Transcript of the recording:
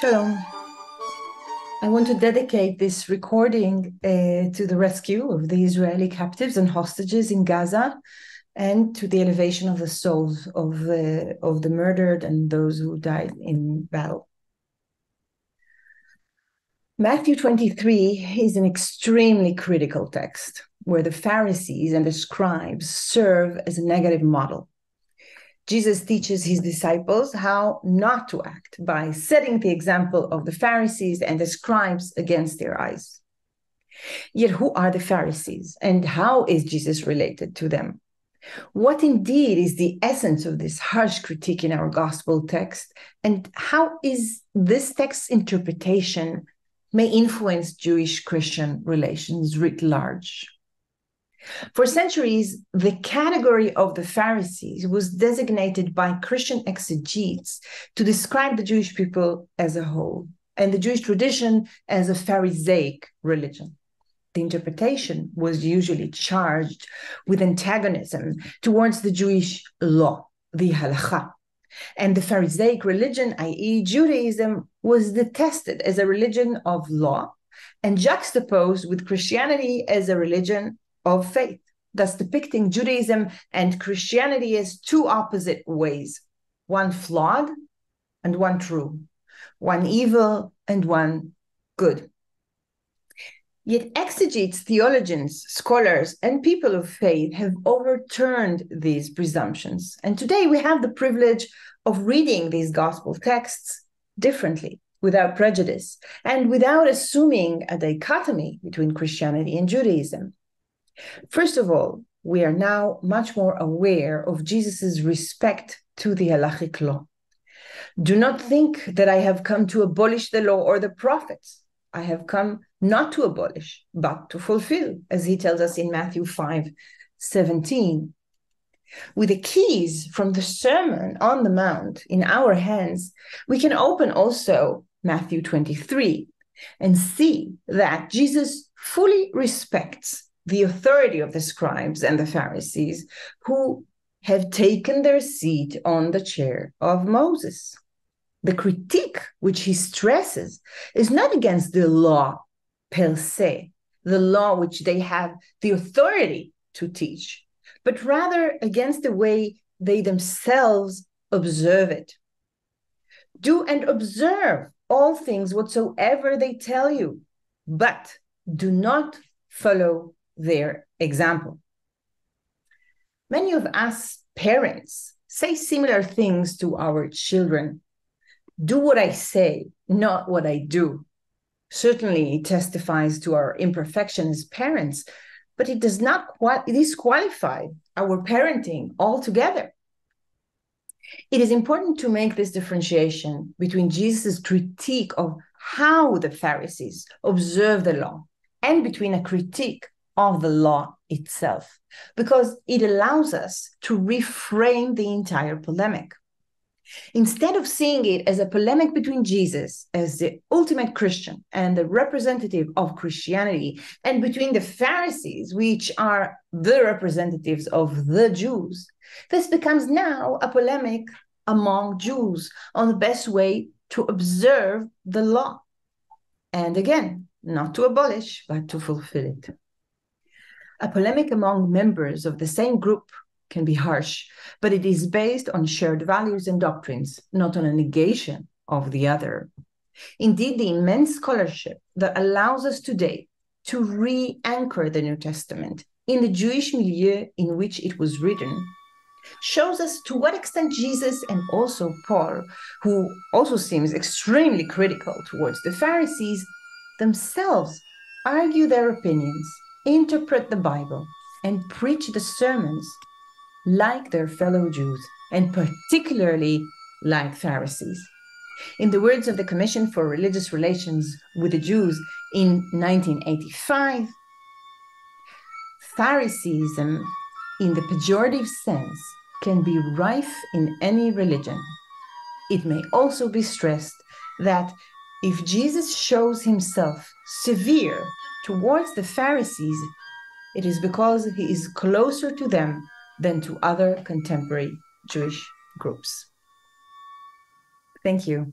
Shalom. I want to dedicate this recording to the rescue of the Israeli captives and hostages in Gaza and to the elevation of the souls of the murdered and those who died in battle. Matthew 23 is an extremely critical text where the Pharisees and the scribes serve as a negative model. Jesus teaches his disciples how not to act by setting the example of the Pharisees and the scribes against their eyes. Yet who are the Pharisees and how is Jesus related to them? What indeed is the essence of this harsh critique in our gospel text, and how is this text's interpretation may influence Jewish-Christian relations writ large? For centuries, the category of the Pharisees was designated by Christian exegetes to describe the Jewish people as a whole, and the Jewish tradition as a Pharisaic religion. The interpretation was usually charged with antagonism towards the Jewish law, the halakha. And the Pharisaic religion, i.e. Judaism, was detested as a religion of law and juxtaposed with Christianity as a religion of faith, thus depicting Judaism and Christianity as two opposite ways, one flawed and one true, one evil and one good. Yet exegetes, theologians, scholars, and people of faith have overturned these presumptions. And today we have the privilege of reading these gospel texts differently, without prejudice, and without assuming a dichotomy between Christianity and Judaism. First of all, we are now much more aware of Jesus' respect to the halachic law. Do not think that I have come to abolish the law or the prophets. I have come not to abolish, but to fulfill, as he tells us in Matthew 5:17. With the keys from the Sermon on the Mount in our hands, we can open also Matthew 23 and see that Jesus fully respects the authority of the scribes and the Pharisees who have taken their seat on the chair of Moses. The critique which he stresses is not against the law per se, the law which they have the authority to teach, but rather against the way they themselves observe it. Do and observe all things whatsoever they tell you, but do not follow their example. Many of us parents say similar things to our children. Do what I say, not what I do. Certainly it testifies to our imperfection as parents, but it does not disqualify our parenting altogether. It is important to make this differentiation between Jesus' critique of how the Pharisees observe the law and between a critique of the law itself, because it allows us to reframe the entire polemic. Instead of seeing it as a polemic between Jesus as the ultimate Christian and the representative of Christianity, and between the Pharisees, which are the representatives of the Jews, this becomes now a polemic among Jews on the best way to observe the law. And again, not to abolish, but to fulfill it. A polemic among members of the same group can be harsh, but it is based on shared values and doctrines, not on a negation of the other. Indeed, the immense scholarship that allows us today to re-anchor the New Testament in the Jewish milieu in which it was written shows us to what extent Jesus and also Paul, who also seems extremely critical towards the Pharisees, themselves argue their opinions, interpret the Bible, and preach the sermons like their fellow Jews, and particularly like Pharisees. In the words of the Commission for Religious Relations with the Jews in 1985, Phariseeism, in the pejorative sense, can be rife in any religion. It may also be stressed that if Jesus shows himself severe towards the Pharisees, it is because he is closer to them than to other contemporary Jewish groups. Thank you.